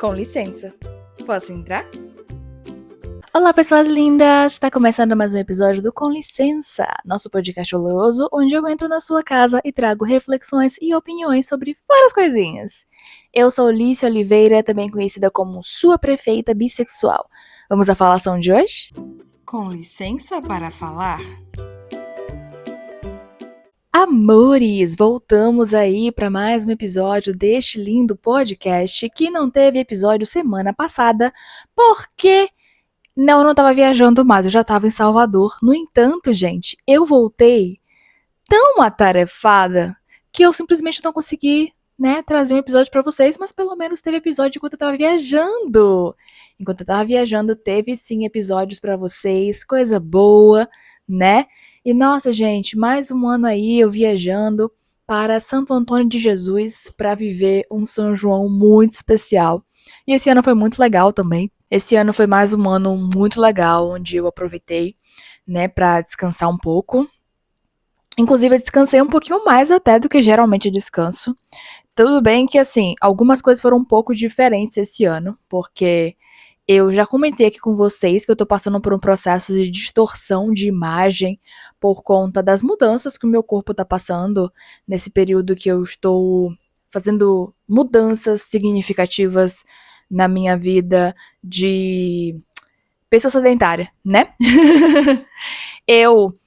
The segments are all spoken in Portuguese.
Com licença, posso entrar? Olá, pessoas lindas! Tá começando mais um episódio do Com Licença, nosso podcast oloroso, onde eu entro na sua casa e trago reflexões e opiniões sobre várias coisinhas. Eu sou Lícia Oliveira, também conhecida como sua prefeita bissexual. Vamos à falação de hoje? Com licença para falar? Amores, voltamos aí para mais um episódio deste lindo podcast que não teve episódio semana passada, porque eu não estava viajando mais, eu já estava em Salvador. No entanto, gente, eu voltei tão atarefada que eu simplesmente não consegui, trazer um episódio para vocês, mas pelo menos teve episódio enquanto eu estava viajando. Enquanto eu estava viajando, teve sim episódios para vocês, coisa boa, né? E nossa, gente, mais um ano aí eu viajando para Santo Antônio de Jesus para viver um São João muito especial. E esse ano foi muito legal também. Esse ano foi mais um ano muito legal, onde eu aproveitei, para descansar um pouco. Inclusive, eu descansei um pouquinho mais até do que geralmente eu descanso. Tudo bem que, assim, algumas coisas foram um pouco diferentes esse ano, porque eu já comentei aqui com vocês que eu tô passando por um processo de distorção de imagem por conta das mudanças que o meu corpo tá passando nesse período que eu estou fazendo mudanças significativas na minha vida de pessoa sedentária, né? Eu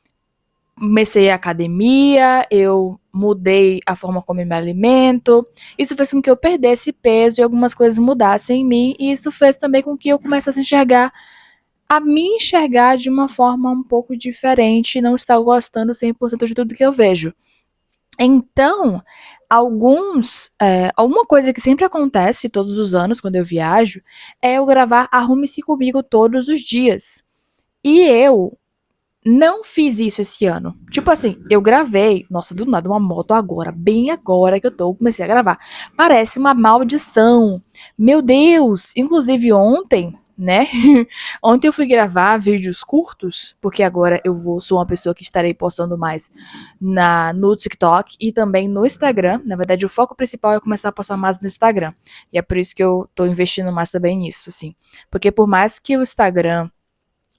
comecei a academia, eu mudei a forma como eu me alimento. Isso fez com que eu perdesse peso e algumas coisas mudassem em mim. E isso fez também com que eu começasse a me enxergar de uma forma um pouco diferente e não estar gostando 100% de tudo que eu vejo. Então, alguma coisa que sempre acontece todos os anos quando eu viajo é eu gravar Arrume-se Comigo todos os dias. E eu não fiz isso esse ano. Tipo assim, eu gravei, nossa, do nada uma moto agora, bem agora que comecei a gravar. Parece uma maldição. Meu Deus, inclusive ontem, né? Ontem eu fui gravar vídeos curtos, porque agora sou uma pessoa que estarei postando mais no TikTok e também no Instagram. Na verdade, o foco principal é começar a postar mais no Instagram. E é por isso que eu tô investindo mais também nisso, assim. Porque por mais que o Instagram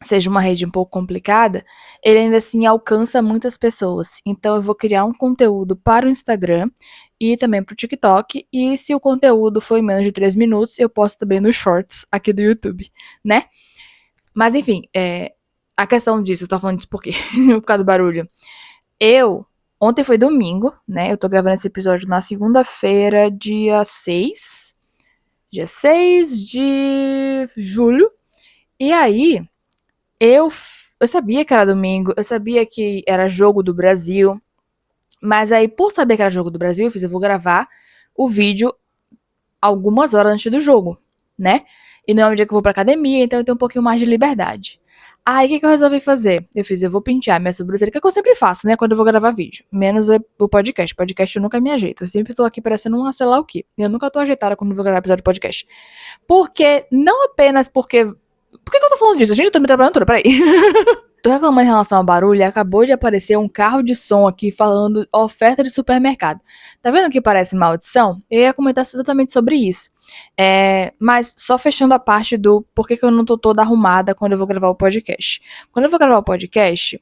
seja uma rede um pouco complicada, ele ainda assim alcança muitas pessoas. Então eu vou criar um conteúdo para o Instagram e também para o TikTok. E se o conteúdo for em menos de 3 minutos, eu posto também nos shorts aqui do YouTube, né? Mas enfim, a questão disso, eu tô falando disso por quê? Por causa do barulho. Ontem foi domingo, né? Eu tô gravando esse episódio na segunda-feira, dia 6. Dia 6 de julho. E aí, eu sabia que era domingo, eu sabia que era jogo do Brasil, mas aí, por saber que era jogo do Brasil, eu vou gravar o vídeo algumas horas antes do jogo, né? E não é um dia que eu vou pra academia, então eu tenho um pouquinho mais de liberdade. Aí, o que eu resolvi fazer? Eu vou pentear minha sobrancelha, que é o que eu sempre faço, né, quando eu vou gravar vídeo. Menos o podcast. Podcast eu nunca me ajeito. Eu sempre tô aqui parecendo um sei lá o quê. Eu nunca tô ajeitada quando eu vou gravar episódio de podcast. Porque, não apenas porque... Por que eu tô falando disso? Gente, eu tô me trabalhando toda, peraí. Tô reclamando em relação ao barulho e acabou de aparecer um carro de som aqui falando oferta de supermercado. Tá vendo que parece maldição? Eu ia comentar exatamente sobre isso. Mas só fechando a parte do por que eu não tô toda arrumada quando eu vou gravar o podcast. Quando eu vou gravar o podcast,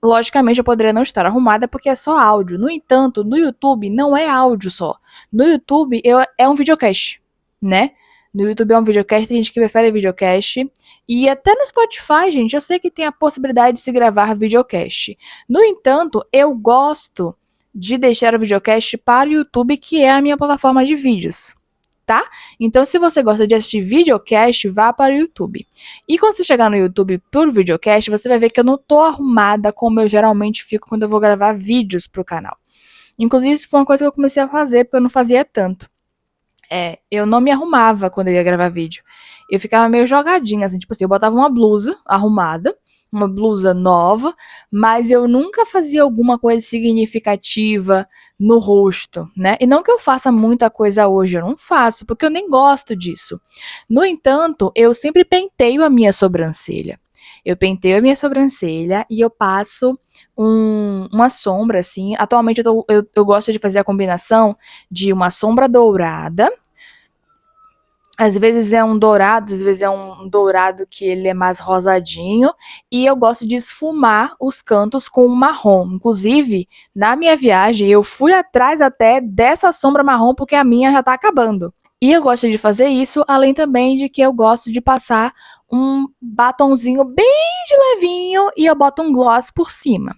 logicamente eu poderia não estar arrumada porque é só áudio. No entanto, no YouTube não é áudio só. No YouTube é um videocast, né? No YouTube é um videocast, tem gente que prefere videocast. E até no Spotify, gente, eu sei que tem a possibilidade de se gravar videocast. No entanto, eu gosto de deixar o videocast para o YouTube, que é a minha plataforma de vídeos, tá? Então, se você gosta de assistir videocast, vá para o YouTube. E quando você chegar no YouTube por videocast, você vai ver que eu não tô arrumada como eu geralmente fico quando eu vou gravar vídeos pro canal. Inclusive, isso foi uma coisa que eu comecei a fazer, porque eu não fazia tanto. Eu não me arrumava quando eu ia gravar vídeo. Eu ficava meio jogadinha, assim, tipo assim, eu botava uma blusa arrumada, uma blusa nova, mas eu nunca fazia alguma coisa significativa no rosto, né? E não que eu faça muita coisa hoje, eu não faço, porque eu nem gosto disso. No entanto, eu sempre penteio a minha sobrancelha. Eu penteio a minha sobrancelha e eu passo uma sombra, assim. Atualmente eu gosto de fazer a combinação de uma sombra dourada Às vezes é um dourado, às vezes é um dourado que ele é mais rosadinho. E eu gosto de esfumar os cantos com um marrom. Inclusive, na minha viagem, eu fui atrás até dessa sombra marrom, porque a minha já tá acabando. E eu gosto de fazer isso, além também de que eu gosto de passar um batonzinho bem de levinho e eu boto um gloss por cima.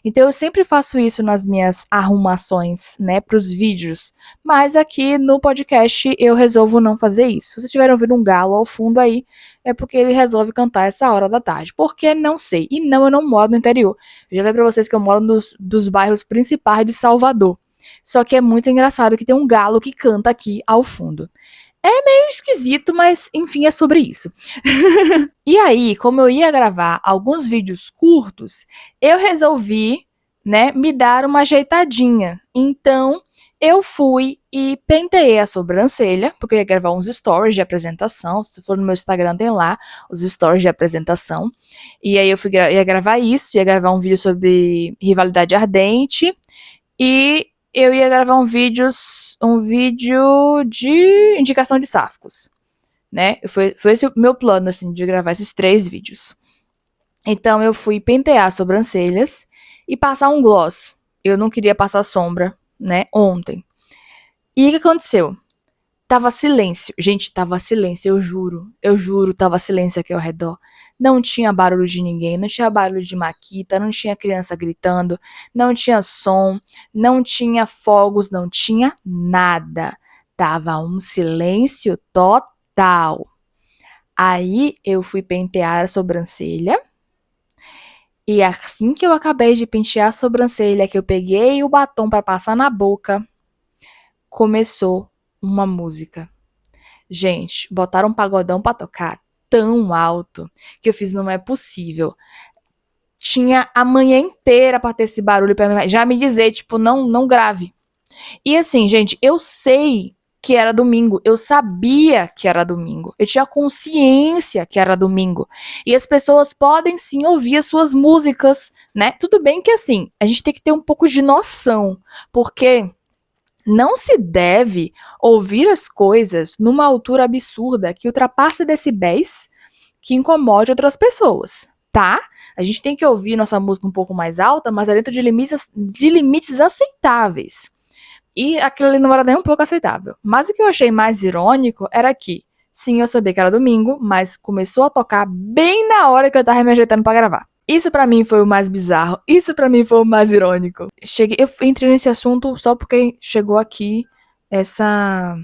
Então eu sempre faço isso nas minhas arrumações, né, para os vídeos. Mas aqui no podcast eu resolvo não fazer isso. Se vocês tiverem ouvindo um galo ao fundo aí, é porque ele resolve cantar essa hora da tarde. Porque não sei. E não, eu não moro no interior. Eu já falei pra vocês que eu moro dos bairros principais de Salvador. Só que é muito engraçado que tem um galo que canta aqui ao fundo. É meio esquisito, mas enfim, é sobre isso. E aí, como eu ia gravar alguns vídeos curtos, eu resolvi, né, me dar uma ajeitadinha. Então, eu fui e penteei a sobrancelha, porque eu ia gravar uns stories de apresentação. Se for no meu Instagram, tem lá os stories de apresentação. E aí eu ia gravar isso, ia gravar um vídeo sobre rivalidade ardente. E eu ia gravar um vídeo de indicação de sáficos, né? Foi esse o meu plano, assim, de gravar esses 3 vídeos. Então eu fui pentear as sobrancelhas e passar um gloss. Eu não queria passar sombra, né, ontem. E o que aconteceu? Tava silêncio. Gente, tava silêncio, eu juro, tava silêncio aqui ao redor. Não tinha barulho de ninguém, não tinha barulho de maquita, não tinha criança gritando, não tinha som, não tinha fogos, não tinha nada. Tava um silêncio total. Aí eu fui pentear a sobrancelha. E assim que eu acabei de pentear a sobrancelha, que eu peguei o batom para passar na boca, começou uma música. Gente, botaram um pagodão pra tocar tão alto que eu fiz, não é possível. Tinha a manhã inteira pra ter esse barulho pra já me dizer, tipo, não grave. E assim, gente, eu sei que era domingo, eu sabia que era domingo, eu tinha consciência que era domingo. E as pessoas podem sim ouvir as suas músicas, né? Tudo bem que assim, a gente tem que ter um pouco de noção, porque não se deve ouvir as coisas numa altura absurda que ultrapasse decibéis que incomode outras pessoas, tá? A gente tem que ouvir nossa música um pouco mais alta, mas dentro de limites aceitáveis. E aquilo ali não era nem um pouco aceitável. Mas o que eu achei mais irônico era que, sim, eu sabia que era domingo, mas começou a tocar bem na hora que eu tava me ajeitando pra gravar. Isso pra mim foi o mais bizarro. Isso pra mim foi o mais irônico. Eu entrei nesse assunto só porque chegou aqui essa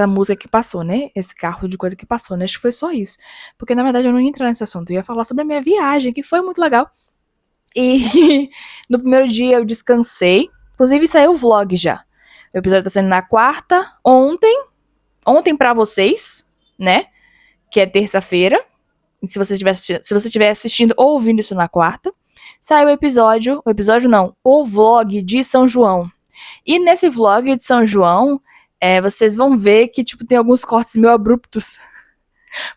música que passou, né? Esse carro de coisa que passou, né? Acho que foi só isso. Porque na verdade eu não ia entrar nesse assunto. Eu ia falar sobre a minha viagem, que foi muito legal. E no primeiro dia eu descansei. Inclusive saiu o vlog já. O episódio tá saindo na quarta. Ontem pra vocês, né? Que é terça-feira. Se você estiver assistindo ou ouvindo isso na quarta, saiu o vlog de São João. E nesse vlog de São João, vocês vão ver que, tipo, tem alguns cortes meio abruptos.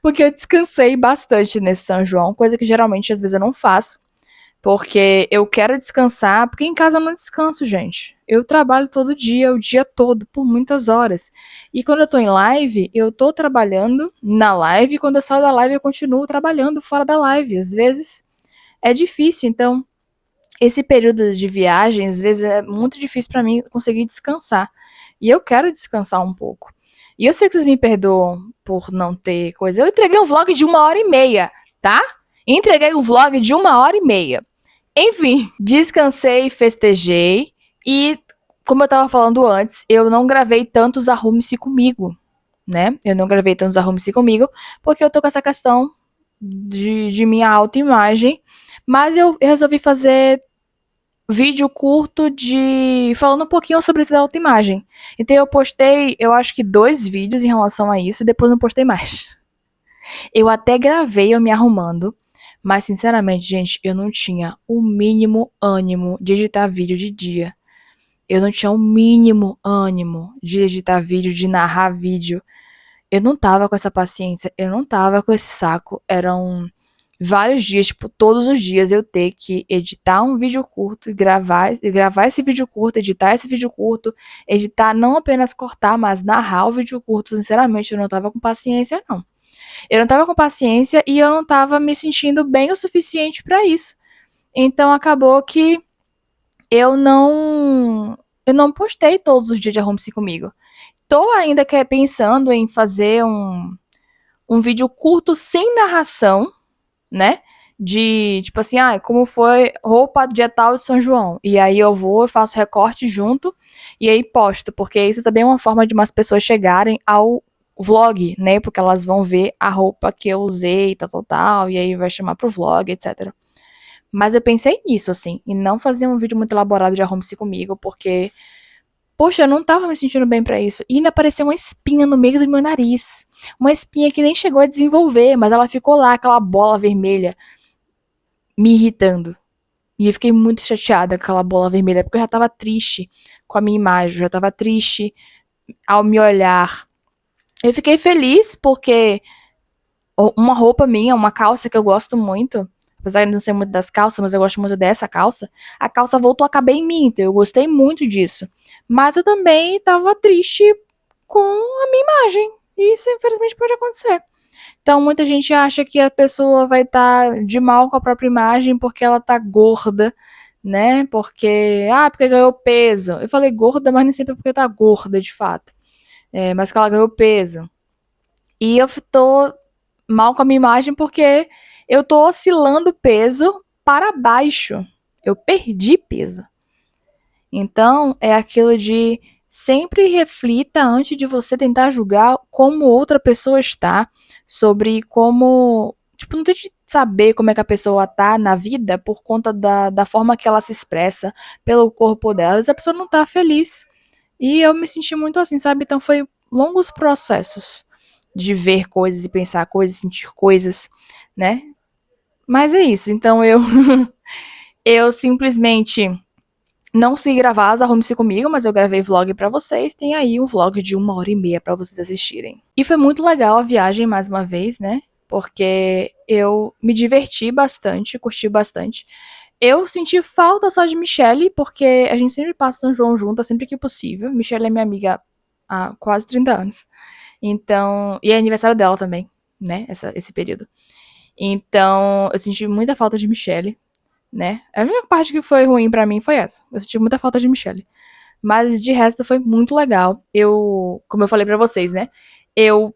Porque eu descansei bastante nesse São João, coisa que geralmente, às vezes, eu não faço. Porque eu quero descansar, porque em casa eu não descanso, gente. Eu trabalho todo dia, o dia todo, por muitas horas. E quando eu tô em live, eu tô trabalhando na live, e quando eu saio da live, eu continuo trabalhando fora da live. Às vezes é difícil, então esse período de viagem, às vezes é muito difícil pra mim conseguir descansar. E eu quero descansar um pouco. E eu sei que vocês me perdoam por não ter coisa. Eu entreguei um vlog de 1h30, tá? Entreguei um vlog de 1h30. Enfim, descansei, festejei e, como eu tava falando antes, eu não gravei tantos Arrume-se Comigo, né? Eu não gravei tantos Arrume-se Comigo porque eu tô com essa questão de minha autoimagem, mas eu resolvi fazer vídeo curto falando um pouquinho sobre isso da autoimagem. Então eu postei, eu acho que 2 vídeos em relação a isso e depois não postei mais. Eu até gravei eu me arrumando, mas, sinceramente, gente, eu não tinha o mínimo ânimo de editar vídeo de dia. Eu não tinha o mínimo ânimo de editar vídeo, de narrar vídeo. Eu não tava com essa paciência, eu não tava com esse saco. vários dias, tipo, todos os dias eu ter que editar um vídeo curto e gravar esse vídeo curto, editar esse vídeo curto, editar, não apenas cortar, mas narrar o vídeo curto. Sinceramente, eu não tava com paciência, não. Eu não tava com paciência e eu não tava me sentindo bem o suficiente pra isso. Então acabou que eu não postei todos os dias de Arrume-se Comigo. Tô ainda pensando em fazer um vídeo curto sem narração, né? De, tipo assim, como foi roupa do dia tal de São João. E aí eu vou, faço recorte junto e aí posto, porque isso também é uma forma de umas pessoas chegarem ao vlog, né? Porque elas vão ver a roupa que eu usei, tal, e aí vai chamar pro vlog, etc. Mas eu pensei nisso, assim, e não fazer um vídeo muito elaborado de Arrume-se Comigo, porque, poxa, eu não tava me sentindo bem pra isso. E ainda apareceu uma espinha no meio do meu nariz. Uma espinha que nem chegou a desenvolver, mas ela ficou lá, aquela bola vermelha, me irritando. E eu fiquei muito chateada com aquela bola vermelha, porque eu já tava triste com a minha imagem, eu já tava triste ao me olhar. Eu fiquei feliz porque uma roupa minha, uma calça que eu gosto muito, apesar de não ser muito das calças, mas eu gosto muito dessa calça, a calça voltou a caber em mim, então eu gostei muito disso. Mas eu também tava triste com a minha imagem, e isso infelizmente pode acontecer. Então muita gente acha que a pessoa vai estar de mal com a própria imagem porque ela tá gorda, né? Porque ganhou peso. Eu falei gorda, mas nem sempre é porque tá gorda de fato. Mas que ela ganhou peso. E eu tô mal com a minha imagem porque eu tô oscilando peso para baixo. Eu perdi peso. Então, é aquilo de sempre reflita antes de você tentar julgar como outra pessoa está, sobre como. Tipo, não tem de saber como é que a pessoa tá na vida por conta da forma que ela se expressa, pelo corpo dela. Às vezes a pessoa não tá feliz. E eu me senti muito assim, sabe? Então foi longos processos de ver coisas e pensar coisas, sentir coisas, né? Mas é isso. Então eu eu simplesmente não consegui gravar as Arrume-se Comigo, mas eu gravei vlog pra vocês. Tem aí um vlog de 1h30 pra vocês assistirem. E foi muito legal a viagem mais uma vez, né? Porque eu me diverti bastante, curti bastante. Eu senti falta só de Michelle, porque a gente sempre passa São João junto, sempre que possível. Michelle é minha amiga há quase 30 anos. Então, e é aniversário dela também, né? Esse período. Então, eu senti muita falta de Michelle, né? A única parte que foi ruim pra mim foi essa. Eu senti muita falta de Michelle. Mas de resto foi muito legal. Como eu falei pra vocês, né? Eu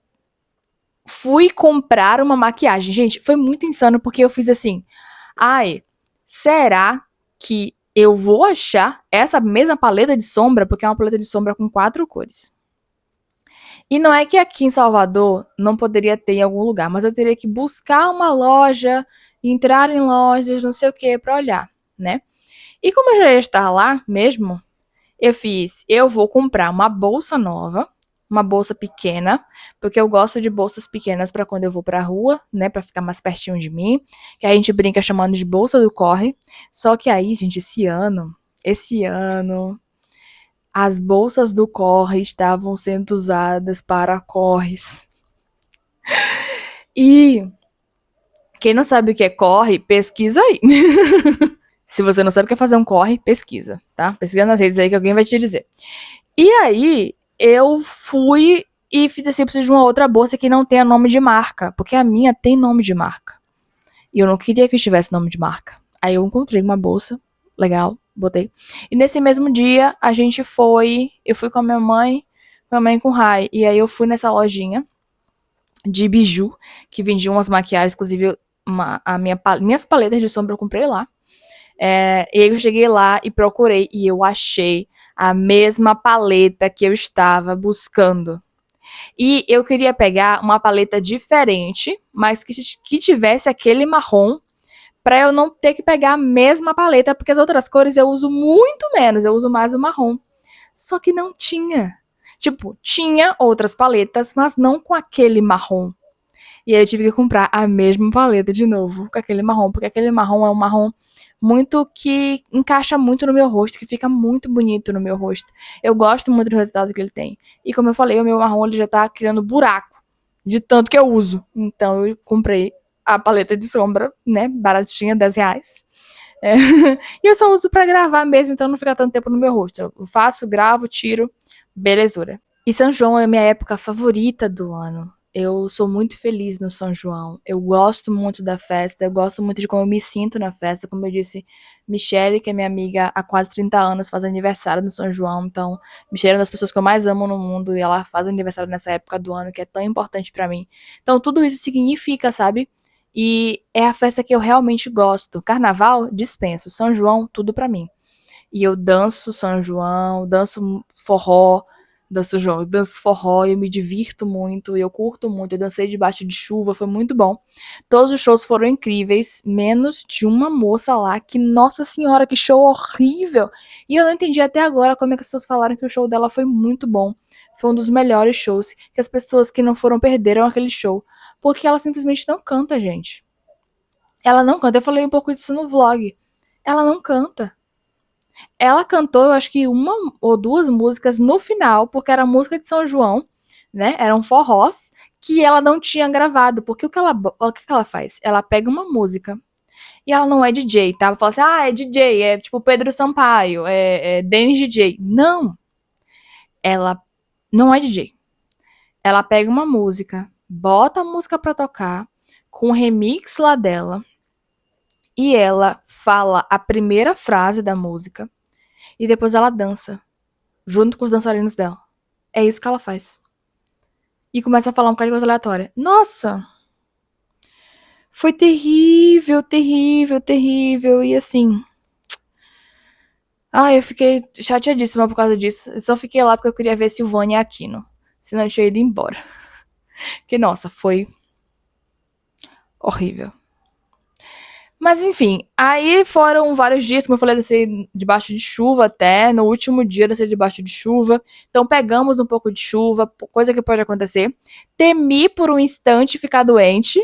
fui comprar uma maquiagem. Gente, foi muito insano porque eu fiz assim: será que eu vou achar essa mesma paleta de sombra? Porque é uma paleta de sombra com 4 cores. E não é que aqui em Salvador não poderia ter em algum lugar, mas eu teria que buscar uma loja, entrar em lojas, não sei o que, pra olhar, né? E como eu já ia estar lá mesmo, eu vou comprar uma bolsa nova, uma bolsa pequena, porque eu gosto de bolsas pequenas para quando eu vou pra rua, né, para ficar mais pertinho de mim, que a gente brinca chamando de bolsa do corre. Só que aí, gente, esse ano as bolsas do corre estavam sendo usadas para corres. E quem não sabe o que é corre, pesquisa aí. Se você não sabe o que é fazer um corre, pesquisa, tá? Pesquisa nas redes aí que alguém vai te dizer. E aí, eu fui e fiz assim, eu preciso de uma outra bolsa que não tenha nome de marca, porque a minha tem nome de marca. E eu não queria que tivesse nome de marca. Aí eu encontrei uma bolsa, legal, botei. E nesse mesmo dia, eu fui com a minha mãe e com o Rai. E aí eu fui nessa lojinha de biju, que vendia umas maquiagens, inclusive minhas paletas de sombra eu comprei lá. E aí eu cheguei lá e procurei e eu achei a mesma paleta que eu estava buscando. E eu queria pegar uma paleta diferente, mas que tivesse aquele marrom, para eu não ter que pegar a mesma paleta, porque as outras cores eu uso muito menos, eu uso mais o marrom. Só que não tinha. Tipo, tinha outras paletas, mas não com aquele marrom. E aí eu tive que comprar a mesma paleta de novo, com aquele marrom, porque aquele marrom é um marrom muito que encaixa muito no meu rosto, que fica muito bonito no meu rosto. Eu gosto muito do resultado que ele tem. E como eu falei, o meu marrom ele já tá criando buraco de tanto que eu uso. Então eu comprei a paleta de sombra, né, baratinha, R$ 10. É. E eu só uso pra gravar mesmo, então não fica tanto tempo no meu rosto. Eu faço, gravo, tiro, belezura. E São João é a minha época favorita do ano. Eu sou muito feliz no São João. Eu gosto muito da festa, eu gosto muito de como eu me sinto na festa. Como eu disse, Michelle, que é minha amiga há quase 30 anos, faz aniversário no São João. Então, Michelle é uma das pessoas que eu mais amo no mundo e ela faz aniversário nessa época do ano, que é tão importante pra mim. Então, tudo isso significa, sabe? E é a festa que eu realmente gosto. Carnaval, dispenso. São João, tudo pra mim. E eu danço São João, danço forró, danço João, danço forró, eu me divirto muito, eu curto muito, eu dancei debaixo de chuva, foi muito bom. Todos os shows foram incríveis, menos de uma moça lá, que, nossa senhora, que show horrível! E eu não entendi até agora como é que as pessoas falaram que o show dela foi muito bom. Foi um dos melhores shows, que as pessoas que não foram perderam aquele show. Porque ela simplesmente não canta, gente. Ela não canta, eu falei um pouco disso no vlog. Ela não canta. Ela cantou, eu acho que uma ou duas músicas no final, porque era música de São João, né? Eram forrós que ela não tinha gravado. Porque o que ela faz? Ela pega uma música e ela não é DJ, tá? Fala assim, é DJ, é tipo Pedro Sampaio, é Dennis DJ. Não! Ela não é DJ. Ela pega uma música, bota a música pra tocar, com o remix lá dela, e ela fala a primeira frase da música, e depois ela dança, junto com os dançarinos dela. É isso que ela faz. E começa a falar um bocado de coisa aleatória. Nossa! Foi terrível, terrível, terrível. E assim. Eu fiquei chateadíssima por causa disso. Eu só fiquei lá porque eu queria ver Silvânia e Aquino. Senão eu tinha ido embora. Porque, nossa, foi horrível. Mas enfim, aí foram vários dias, como eu falei, descer debaixo de chuva até. No último dia, descer debaixo de chuva. Então pegamos um pouco de chuva, coisa que pode acontecer. Temi por um instante ficar doente,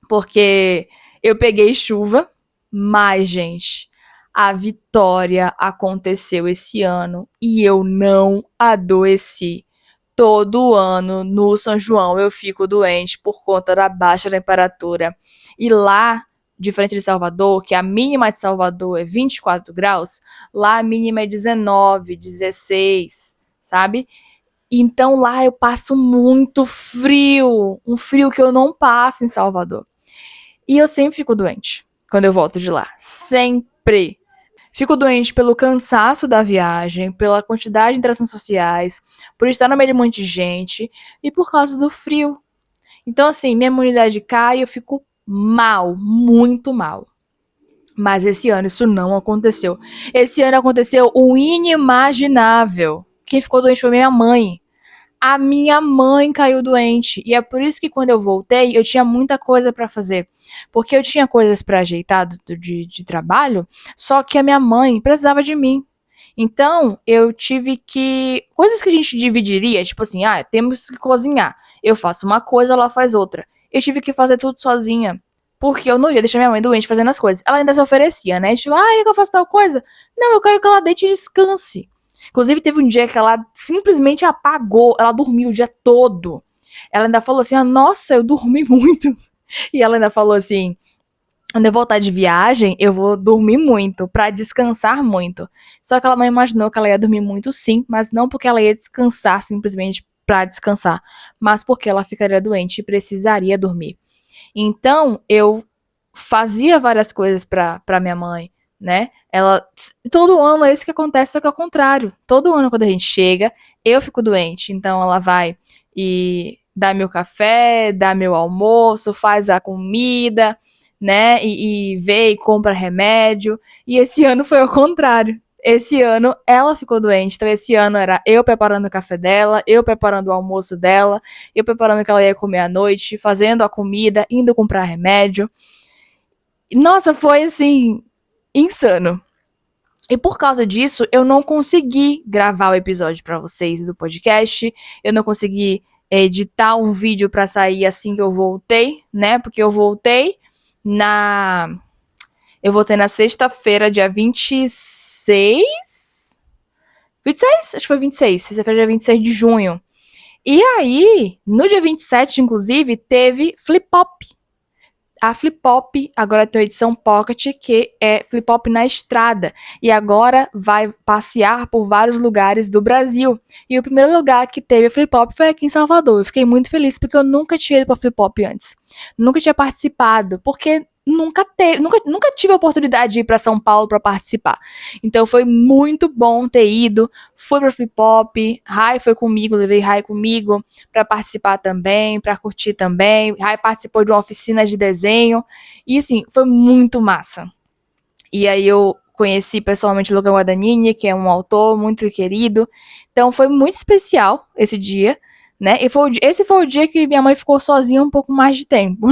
porque eu peguei chuva. Mas, gente, a vitória aconteceu esse ano e eu não adoeci. Todo ano no São João eu fico doente por conta da baixa temperatura. E lá, diferente de Salvador, que a mínima de Salvador é 24 graus, lá a mínima é 19, 16, sabe? Então lá eu passo muito frio, um frio que eu não passo em Salvador. E eu sempre fico doente quando eu volto de lá, sempre. Fico doente pelo cansaço da viagem, pela quantidade de interações sociais, por estar no meio de um monte de gente e por causa do frio. Então, assim, minha imunidade cai e eu fico mal, muito mal. Mas esse ano isso não aconteceu. Esse ano aconteceu o inimaginável. Quem ficou doente foi minha mãe. A minha mãe caiu doente. E é por isso que quando eu voltei, eu tinha muita coisa pra fazer. Porque eu tinha coisas pra ajeitar de trabalho, só que a minha mãe precisava de mim. Então, eu tive que. Coisas que a gente dividiria, tipo assim, temos que cozinhar. Eu faço uma coisa, ela faz outra. Eu tive que fazer tudo sozinha. Porque eu não ia deixar minha mãe doente fazendo as coisas. Ela ainda se oferecia, né? Tipo, eu faço tal coisa. Não, eu quero que ela deite e descanse. Inclusive, teve um dia que ela simplesmente apagou, ela dormiu o dia todo. Ela ainda falou assim: nossa, eu dormi muito. E ela ainda falou assim: quando eu voltar de viagem, eu vou dormir muito, pra descansar muito. Só que ela não imaginou que ela ia dormir muito, sim, mas não porque ela ia descansar simplesmente pra descansar, mas porque ela ficaria doente e precisaria dormir. Então, eu fazia várias coisas pra minha mãe, né? Ela. Todo ano é isso que acontece, só que é o contrário. Todo ano, quando a gente chega, eu fico doente. Então, ela vai e dá meu café, dá meu almoço, faz a comida, né? E vê e compra remédio. E esse ano foi ao contrário. Esse ano ela ficou doente, então esse ano era eu preparando o café dela, eu preparando o almoço dela, eu preparando o que ela ia comer à noite, fazendo a comida, indo comprar remédio. Nossa, foi assim, insano. E por causa disso, eu não consegui gravar o episódio pra vocês do podcast, eu não consegui editar um vídeo pra sair assim que eu voltei, né? Porque eu voltei na. Eu voltei na sexta-feira, dia 26. 26? Acho que foi 26. Sexta-feira, dia 26 de junho. E aí, no dia 27, inclusive, teve Flip Pop. a Flip Pop agora tem a edição Pocket, que é Flip Pop na estrada. E agora vai passear por vários lugares do Brasil. E o primeiro lugar que teve a Flip Pop foi aqui em Salvador. Eu fiquei muito feliz porque eu nunca tinha ido pra Flip Pop antes. Nunca tinha participado, porque nunca tive a oportunidade de ir para São Paulo para participar. Então foi muito bom ter ido. Fui para Flip Pop, Rai foi comigo, levei Rai comigo para participar também, para curtir também. Rai participou de uma oficina de desenho e assim, foi muito massa. E aí eu conheci pessoalmente o Logan Guadagnini, que é um autor muito querido. Então foi muito especial esse dia, né? E esse foi o dia que minha mãe ficou sozinha um pouco mais de tempo.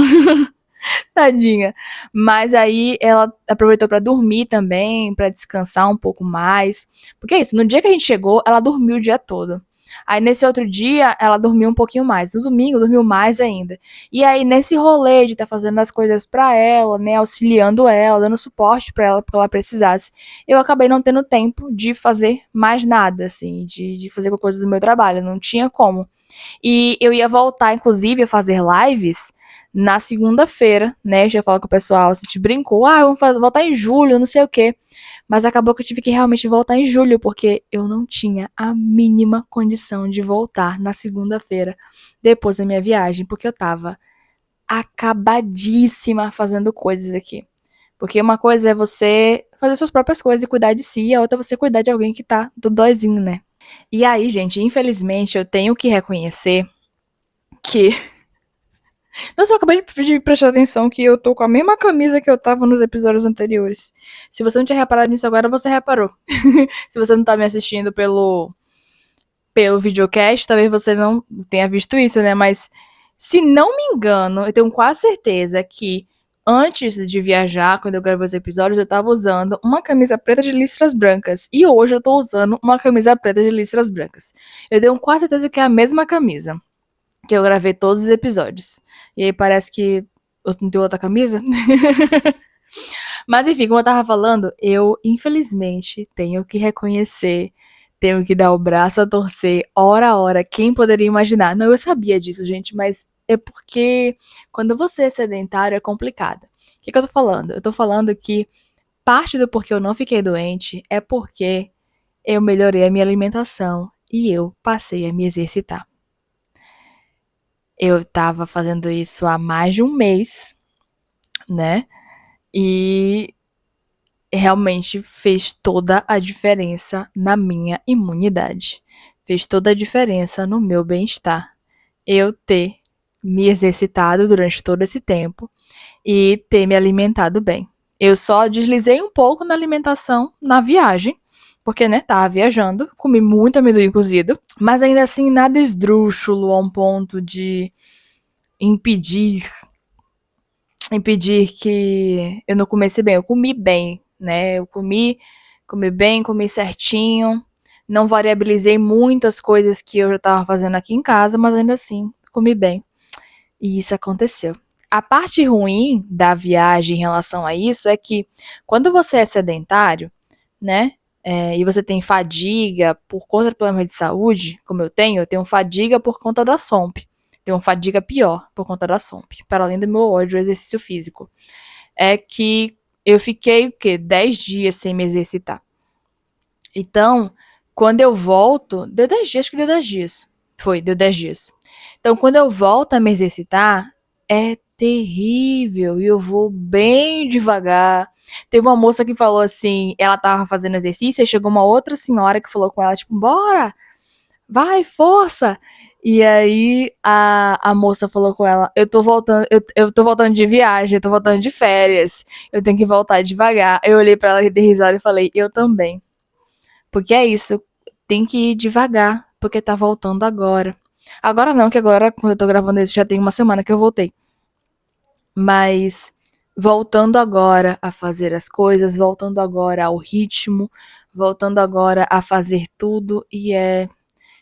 Tadinha. Mas aí ela aproveitou pra dormir também, pra descansar um pouco mais. Porque é isso, no dia que a gente chegou, ela dormiu o dia todo. Aí nesse outro dia, ela dormiu um pouquinho mais. No domingo, dormiu mais ainda. E aí nesse rolê de estar fazendo as coisas pra ela, né, auxiliando ela, dando suporte pra ela, porque ela precisasse, eu acabei não tendo tempo de fazer mais nada, assim, de fazer coisas do meu trabalho. Não tinha como. E eu ia voltar, inclusive, a fazer lives na segunda-feira, né? Já falo com o pessoal, a gente brincou, vamos voltar em julho, não sei o quê. Mas acabou que eu tive que realmente voltar em julho, porque eu não tinha a mínima condição de voltar na segunda-feira, depois da minha viagem, porque eu tava acabadíssima fazendo coisas aqui. Porque uma coisa é você fazer suas próprias coisas e cuidar de si, e a outra é você cuidar de alguém que tá do dóizinho, né? E aí, gente, infelizmente eu tenho que reconhecer que. Nossa, eu acabei de prestar atenção que eu tô com a mesma camisa que eu tava nos episódios anteriores. Se você não tinha reparado nisso agora, você reparou. Se você não tá me assistindo pelo videocast, talvez você não tenha visto isso, né? Mas, se não me engano, eu tenho quase certeza que antes de viajar, quando eu gravei os episódios, eu tava usando uma camisa preta de listras brancas. E hoje eu tô usando uma camisa preta de listras brancas. Eu tenho quase certeza que é a mesma camisa que eu gravei todos os episódios. E aí parece que eu não tenho outra camisa. Mas enfim, como eu tava falando, eu infelizmente tenho que reconhecer, tenho que dar o braço a torcer, hora a hora. Quem poderia imaginar? Não, eu sabia disso, gente, mas é porque quando você é sedentário é complicado. O que eu tô falando? Eu tô falando que parte do porquê eu não fiquei doente é porque eu melhorei a minha alimentação e eu passei a me exercitar. Eu tava fazendo isso há mais de um mês, né? E realmente fez toda a diferença na minha imunidade. Fez toda a diferença no meu bem-estar. Eu ter me exercitado durante todo esse tempo e ter me alimentado bem. Eu só deslizei um pouco na alimentação na viagem, porque, né, tava viajando, comi muito amendoim cozido, mas ainda assim nada esdrúxulo a um ponto de impedir que eu não comesse bem. Eu comi bem, né? Eu comi bem, comi certinho. Não variabilizei muitas coisas que eu já estava fazendo aqui em casa, mas ainda assim comi bem. E isso aconteceu. A parte ruim da viagem em relação a isso é que quando você é sedentário, né? E você tem fadiga por conta de problemas de saúde, como eu tenho fadiga por conta da SOMP. Tenho fadiga pior por conta da SOMP, para além do meu ódio ao exercício físico. É que eu fiquei, 10 dias sem me exercitar. Então, quando eu volto, deu 10 dias, acho que deu 10 dias. Deu 10 dias. Então, quando eu volto a me exercitar, é terrível e eu vou bem devagar. Teve uma moça que falou assim, ela tava fazendo exercício, e chegou uma outra senhora que falou com ela, tipo, bora, vai, força. E aí a moça falou com ela, eu tô voltando, eu tô voltando de viagem, eu tô voltando de férias, eu tenho que voltar devagar. Eu olhei pra ela, dei risada e falei, eu também. Porque é isso, tem que ir devagar, porque tá voltando agora. Agora não, que agora, quando eu tô gravando isso, já tem uma semana que eu voltei. Mas voltando agora a fazer as coisas, voltando agora ao ritmo, voltando agora a fazer tudo, e é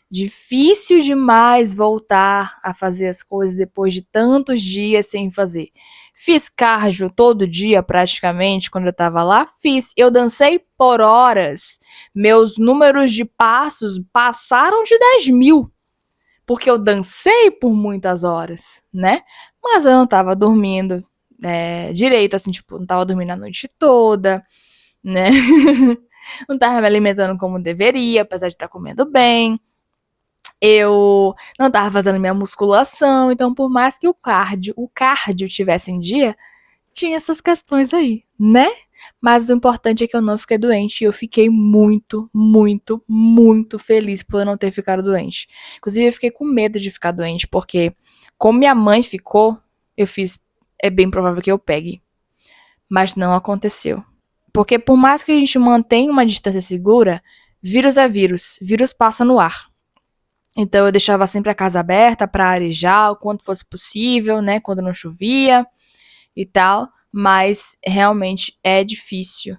difícil demais voltar a fazer as coisas depois de tantos dias sem fazer. Fiz cardio todo dia praticamente quando eu tava lá, fiz. Eu dancei por horas. Meus números de passos passaram de 10.000. Porque eu dancei por muitas horas, né? Mas eu não tava dormindo. direito, assim, tipo, não tava dormindo a noite toda, né? Não tava me alimentando como deveria, apesar de estar comendo bem. Eu não tava fazendo minha musculação, então por mais que o cardio tivesse em dia, tinha essas questões aí, né? Mas o importante é que eu não fiquei doente e eu fiquei muito, muito, muito feliz por eu não ter ficado doente. Inclusive, eu fiquei com medo de ficar doente, porque como minha mãe ficou, eu fiz, é bem provável que eu pegue. Mas não aconteceu. Porque por mais que a gente mantenha uma distância segura, vírus é vírus. Vírus passa no ar. Então eu deixava sempre a casa aberta para arejar o quanto fosse possível, né? Quando não chovia e tal. Mas realmente é difícil.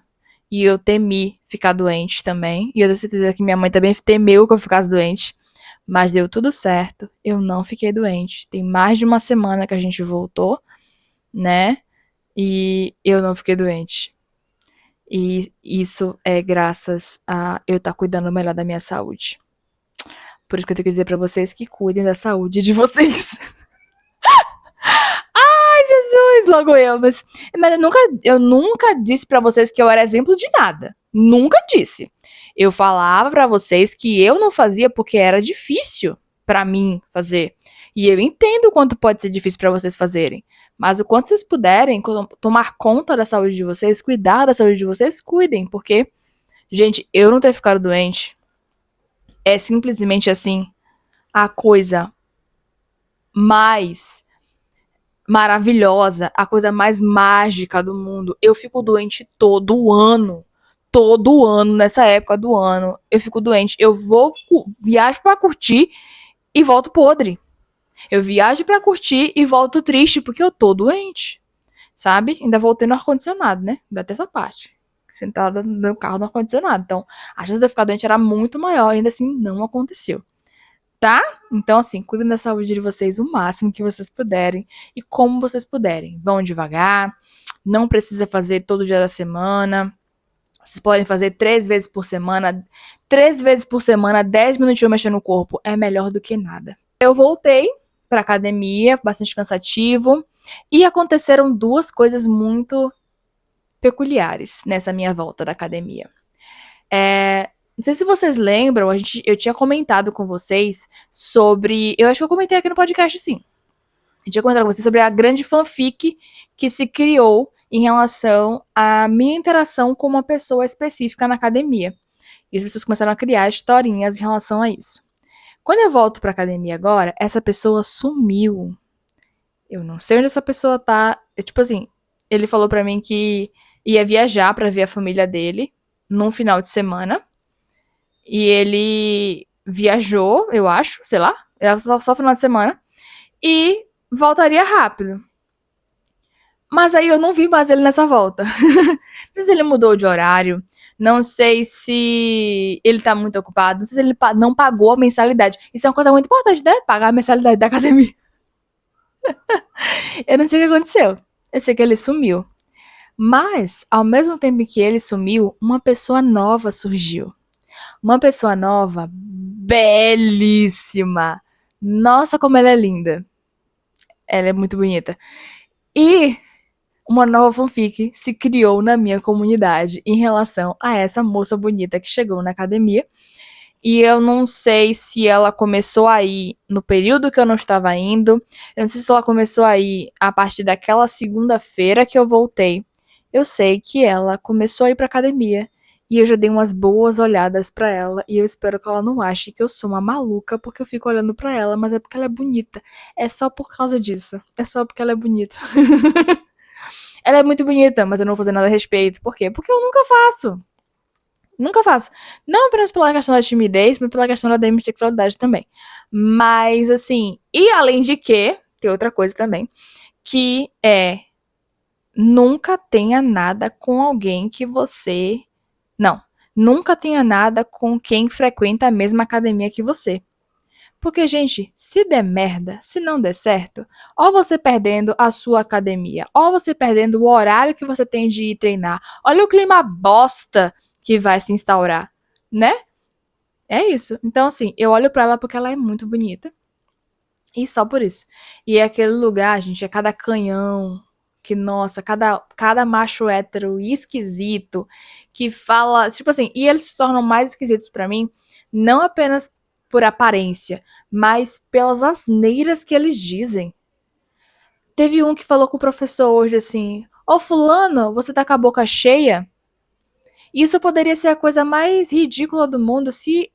E eu temi ficar doente também. E eu tenho certeza que minha mãe também temeu que eu ficasse doente. Mas deu tudo certo. Eu não fiquei doente. Tem mais de uma semana que a gente voltou, né? E eu não fiquei doente. E isso é graças a eu estar cuidando melhor da minha saúde. Por isso que eu tenho que dizer pra vocês que cuidem da saúde de vocês. Ai, Jesus, logo eu. Mas eu nunca disse pra vocês que eu era exemplo de nada. Nunca disse. Eu falava pra vocês que eu não fazia porque era difícil pra mim fazer. E eu entendo o quanto pode ser difícil pra vocês fazerem. Mas o quanto vocês puderem tomar conta da saúde de vocês, cuidar da saúde de vocês, cuidem. Porque, gente, eu não ter ficado doente é simplesmente assim a coisa mais maravilhosa, a coisa mais mágica do mundo. Eu fico doente todo ano. Todo ano, nessa época do ano, eu fico doente. Eu viajo pra curtir e volto podre. Eu viajo pra curtir e volto triste porque eu tô doente. Sabe? Ainda voltei no ar-condicionado, né? Ainda tem essa parte. Sentada no meu carro no ar-condicionado. Então, a chance de eu ficar doente era muito maior. Ainda assim, não aconteceu. Tá? Então, assim, cuidem da saúde de vocês o máximo que vocês puderem e como vocês puderem. Vão devagar, não precisa fazer todo dia da semana. Vocês podem fazer 3 vezes por semana. 3 vezes por semana, 10 minutinhos mexendo no corpo. É melhor do que nada. Eu voltei pra academia, bastante cansativo. E aconteceram duas coisas muito peculiares nessa minha volta da academia. Não sei se vocês lembram, eu tinha comentado com vocês sobre. Eu acho que eu comentei aqui no podcast, sim. Eu tinha comentado com vocês sobre a grande fanfic que se criou em relação à minha interação com uma pessoa específica na academia. E as pessoas começaram a criar historinhas em relação a isso. Quando eu volto pra academia agora, essa pessoa sumiu. Eu não sei onde essa pessoa tá. Tipo assim, ele falou pra mim que ia viajar pra ver a família dele num final de semana. E ele viajou, eu acho, sei lá, era só final de semana. E voltaria rápido. Mas aí eu não vi mais ele nessa volta. Não sei se ele mudou de horário. Não sei se ele tá muito ocupado. Não sei se ele não pagou a mensalidade. Isso é uma coisa muito importante, né? Pagar a mensalidade da academia. Eu não sei o que aconteceu. Eu sei que ele sumiu. Mas, ao mesmo tempo que ele sumiu, uma pessoa nova surgiu. Uma pessoa nova, belíssima. Nossa, como ela é linda. Ela é muito bonita. E uma nova fanfic se criou na minha comunidade em relação a essa moça bonita que chegou na academia. E eu não sei se ela começou a ir no período que eu não estava indo. Eu não sei se ela começou a ir a partir daquela segunda-feira que eu voltei. Eu sei que ela começou a ir pra academia. E eu já dei umas boas olhadas pra ela. E eu espero que ela não ache que eu sou uma maluca porque eu fico olhando pra ela. Mas é porque ela é bonita. É só por causa disso. É só porque ela é bonita. Ela é muito bonita, mas eu não vou fazer nada a respeito. Por quê? Porque eu nunca faço. Nunca faço. Não apenas pela questão da timidez, mas pela questão da demissexualidade também. Mas, assim, e além de que, tem outra coisa também, que é nunca tenha nada com alguém que você. Não. Nunca tenha nada com quem frequenta a mesma academia que você. Porque, gente, se der merda, se não der certo, ou você perdendo a sua academia, ou você perdendo o horário que você tem de ir treinar. Olha o clima bosta que vai se instaurar, né? É isso. Então, assim, eu olho pra ela porque ela é muito bonita. E só por isso. E é aquele lugar, gente, é cada canhão. que, nossa, cada macho hétero esquisito que fala, tipo assim, e eles se tornam mais esquisitos pra mim, não apenas por aparência, mas pelas asneiras que eles dizem. Teve um que falou com o professor hoje assim: Ô fulano, você tá com a boca cheia? Isso poderia ser a coisa mais ridícula do mundo se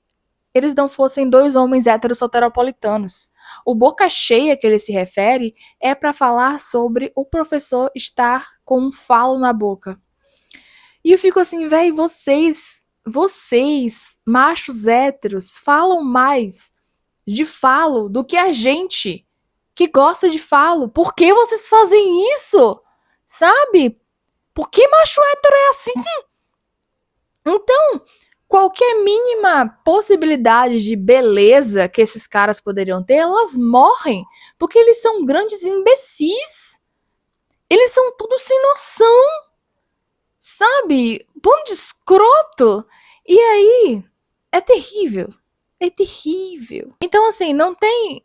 eles não fossem dois homens héteros soteropolitanos. O boca cheia que ele se refere é para falar sobre o professor estar com um falo na boca. E eu fico assim, véi, vocês, machos héteros, falam mais de falo do que a gente que gosta de falo. Por que vocês fazem isso? Sabe? Por que macho hétero é assim? Então, qualquer mínima possibilidade de beleza que esses caras poderiam ter, elas morrem. Porque eles são grandes imbecis. Eles são tudo sem noção. Sabe? Bando de escroto. E aí, é terrível. É terrível. Então, assim, não tem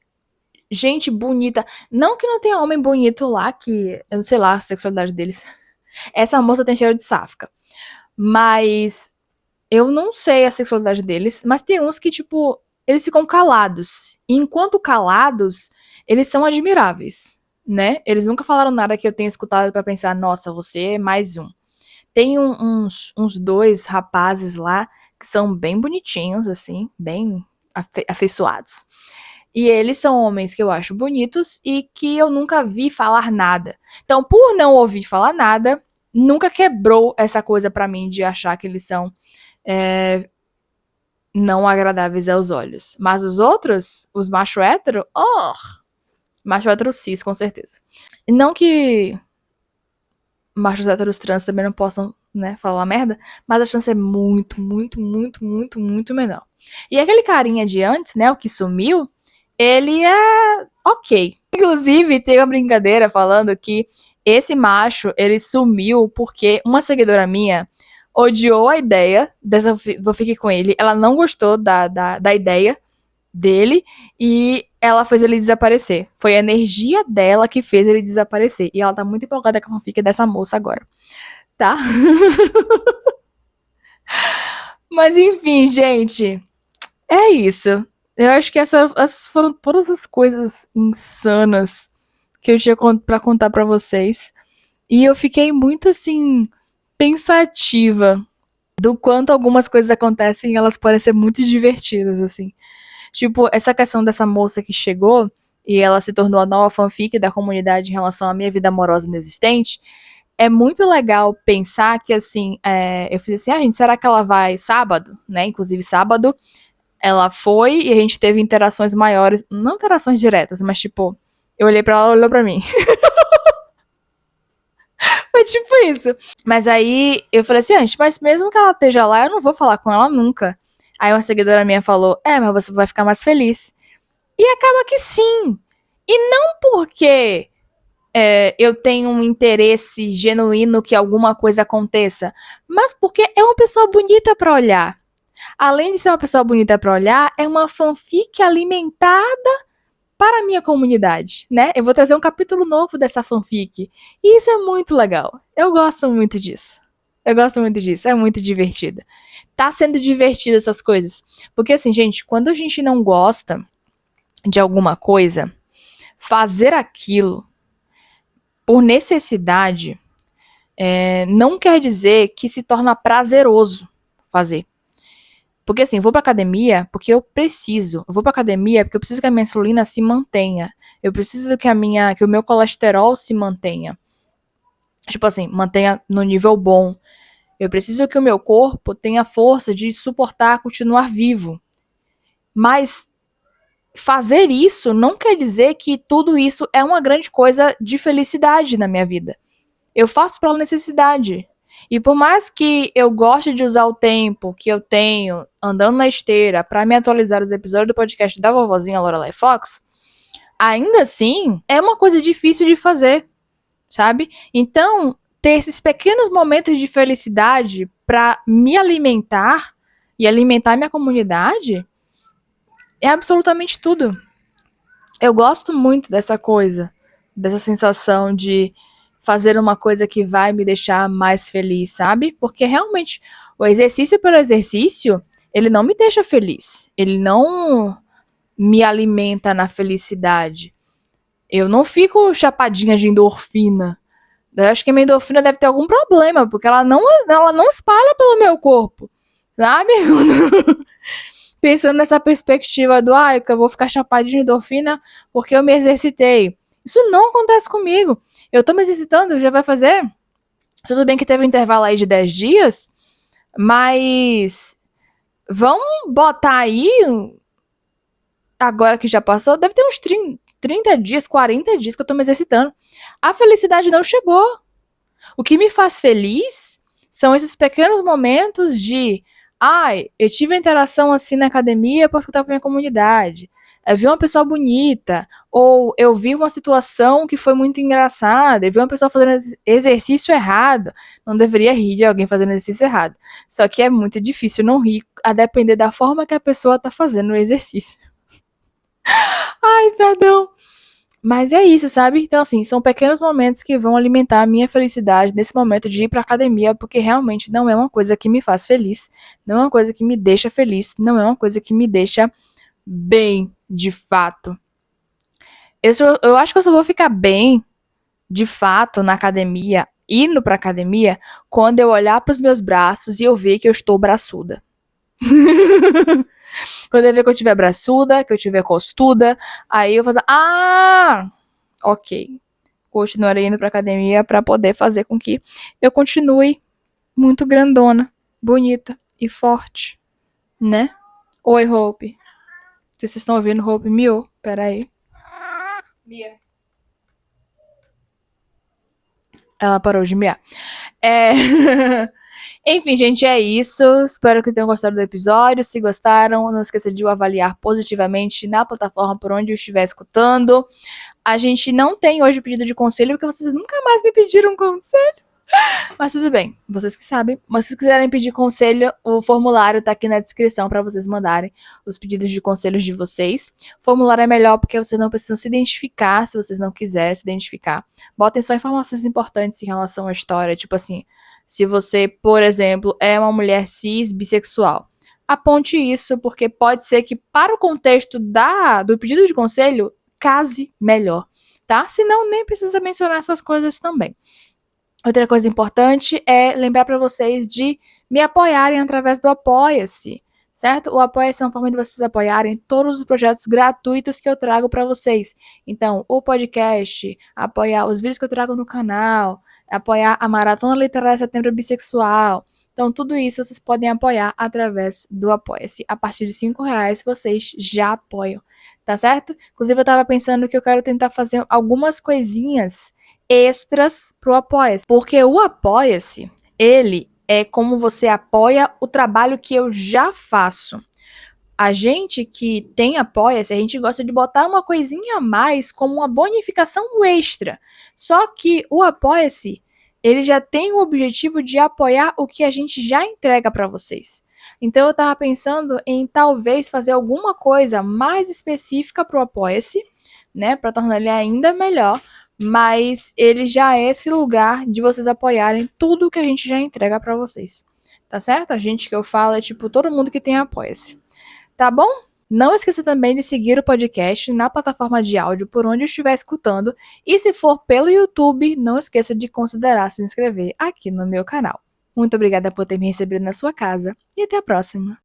gente bonita. Não que não tenha homem bonito lá, que eu não sei lá a sexualidade deles. Essa moça tem cheiro de sáfica. Mas eu não sei a sexualidade deles, mas tem uns que, tipo, eles ficam calados. E enquanto calados, eles são admiráveis, né? Eles nunca falaram nada que eu tenha escutado pra pensar, nossa, você é mais um. Tem uns dois rapazes lá que são bem bonitinhos, assim, bem afeiçoados. E eles são homens que eu acho bonitos e que eu nunca vi falar nada. Então, por não ouvir falar nada, nunca quebrou essa coisa pra mim de achar que eles são não agradáveis aos olhos. Mas os outros, os macho hétero, macho hétero cis, com certeza. Não que machos héteros trans também não possam, né, falar merda, mas a chance é muito, muito, muito, muito, muito menor. E aquele carinha de antes, né, o que sumiu, ele é ok. Inclusive, tem uma brincadeira falando que esse macho, ele sumiu porque uma seguidora minha odiou a ideia dessa Vou Fique Com Ele. Ela não gostou da ideia dele e ela fez ele desaparecer. Foi a energia dela que fez ele desaparecer. E ela tá muito empolgada com a fanfic dessa moça agora. Tá? Mas enfim, gente. É isso. Eu acho que essas foram todas as coisas insanas que eu tinha pra contar pra vocês. E eu fiquei muito assim, pensativa do quanto algumas coisas acontecem e elas podem ser muito divertidas, assim. Tipo, essa questão dessa moça que chegou e ela se tornou a nova fanfic da comunidade em relação à minha vida amorosa inexistente. É muito legal pensar que, assim, eu fiz assim, gente, será que ela vai sábado, né? Inclusive, sábado, ela foi e a gente teve interações maiores, não interações diretas, mas, tipo, eu olhei pra ela, ela olhou pra mim. Foi tipo isso. Mas aí eu falei assim, gente, mas mesmo que ela esteja lá, eu não vou falar com ela nunca. Aí uma seguidora minha falou, mas você vai ficar mais feliz. E acaba que sim. E não porque eu tenho um interesse genuíno que alguma coisa aconteça, mas porque é uma pessoa bonita pra olhar. Além de ser uma pessoa bonita pra olhar, é uma fanfic alimentada para a minha comunidade, né? Eu vou trazer um capítulo novo dessa fanfic. E isso é muito legal. Eu gosto muito disso. Eu gosto muito disso. É muito divertido. Tá sendo divertido essas coisas. Porque assim, gente, quando a gente não gosta de alguma coisa, fazer aquilo por necessidade não quer dizer que se torna prazeroso fazer. Porque assim, eu vou pra academia porque eu preciso. Eu vou pra academia porque eu preciso que a minha insulina se mantenha. Eu preciso que o meu colesterol se mantenha. Tipo assim, mantenha no nível bom. Eu preciso que o meu corpo tenha força de suportar, continuar vivo. Mas fazer isso não quer dizer que tudo isso é uma grande coisa de felicidade na minha vida. Eu faço pela necessidade. E por mais que eu goste de usar o tempo que eu tenho andando na esteira para me atualizar os episódios do podcast da vovozinha Lorelai Fox, ainda assim é uma coisa difícil de fazer, sabe? Então, ter esses pequenos momentos de felicidade para me alimentar e alimentar minha comunidade é absolutamente tudo. Eu gosto muito dessa coisa, dessa sensação de fazer uma coisa que vai me deixar mais feliz, sabe? Porque realmente o exercício pelo exercício, ele não me deixa feliz. Ele não me alimenta na felicidade. Eu não fico chapadinha de endorfina. Eu acho que a minha endorfina deve ter algum problema, porque ela não espalha pelo meu corpo, sabe? Pensando nessa perspectiva do, que eu vou ficar chapadinha de endorfina porque eu me exercitei. Isso não acontece comigo. Eu tô me exercitando, já vai fazer. Tudo bem que teve um intervalo aí de 10 dias, mas vão botar aí, agora que já passou, deve ter uns 30 dias, 40 dias que eu tô me exercitando. A felicidade não chegou. O que me faz feliz são esses pequenos momentos de eu tive uma interação assim na academia para escutar para minha comunidade. Eu vi uma pessoa bonita, ou eu vi uma situação que foi muito engraçada, eu vi uma pessoa fazendo exercício errado. Não deveria rir de alguém fazendo exercício errado. Só que é muito difícil não rir, a depender da forma que a pessoa tá fazendo o exercício. Perdão. Mas é isso, sabe? Então, assim, são pequenos momentos que vão alimentar a minha felicidade nesse momento de ir pra academia, porque realmente não é uma coisa que me faz feliz, não é uma coisa que me deixa feliz, não é uma coisa que me deixa bem, de fato. Eu acho que eu só vou ficar bem, de fato, na academia, indo pra academia, quando eu olhar pros meus braços e eu ver que eu estou braçuda. Quando eu ver que eu tiver braçuda, que eu tiver costuda, aí eu vou fazer, ok. Continuarei indo pra academia pra poder fazer com que eu continue muito grandona, bonita e forte, né? Oi, Hope. Se vocês estão ouvindo, Hope miou. Pera aí. Mia. Ela parou de miar. Enfim, gente, é isso. Espero que tenham gostado do episódio. Se gostaram, não esqueça de o avaliar positivamente na plataforma por onde eu estiver escutando. A gente não tem hoje pedido de conselho, porque vocês nunca mais me pediram conselho. Mas tudo bem, vocês que sabem. Mas se quiserem pedir conselho, o formulário tá aqui na descrição para vocês mandarem os pedidos de conselhos de vocês. O formulário é melhor porque vocês não precisam se identificar se vocês não quiserem se identificar. Botem só informações importantes em relação à história, tipo assim, se você, por exemplo, é uma mulher cis bissexual. Aponte isso, porque pode ser que para o contexto do pedido de conselho, case melhor, tá? Senão, nem precisa mencionar essas coisas também. Outra coisa importante é lembrar para vocês de me apoiarem através do Apoia-se, certo? O Apoia-se é uma forma de vocês apoiarem todos os projetos gratuitos que eu trago para vocês. Então, o podcast, apoiar os vídeos que eu trago no canal, apoiar a Maratona Literária Setembro Bissexual. Então, tudo isso vocês podem apoiar através do Apoia-se. A partir de R$5 vocês já apoiam, tá certo? Inclusive, eu tava pensando que eu quero tentar fazer algumas coisinhas extras pro Apoia-se, porque o Apoia-se, ele é como você apoia o trabalho que eu já faço. A gente que tem Apoia-se, a gente gosta de botar uma coisinha a mais como uma bonificação extra. Só que o Apoia-se, ele já tem o objetivo de apoiar o que a gente já entrega para vocês. Então eu tava pensando em talvez fazer alguma coisa mais específica pro Apoia-se, né, para tornar ele ainda melhor, mas ele já é esse lugar de vocês apoiarem tudo que a gente já entrega para vocês. Tá certo? A gente que eu falo é tipo todo mundo que tem Apoia-se. Tá bom? Não esqueça também de seguir o podcast na plataforma de áudio por onde estiver escutando. E se for pelo YouTube, não esqueça de considerar se inscrever aqui no meu canal. Muito obrigada por ter me recebido na sua casa e até a próxima.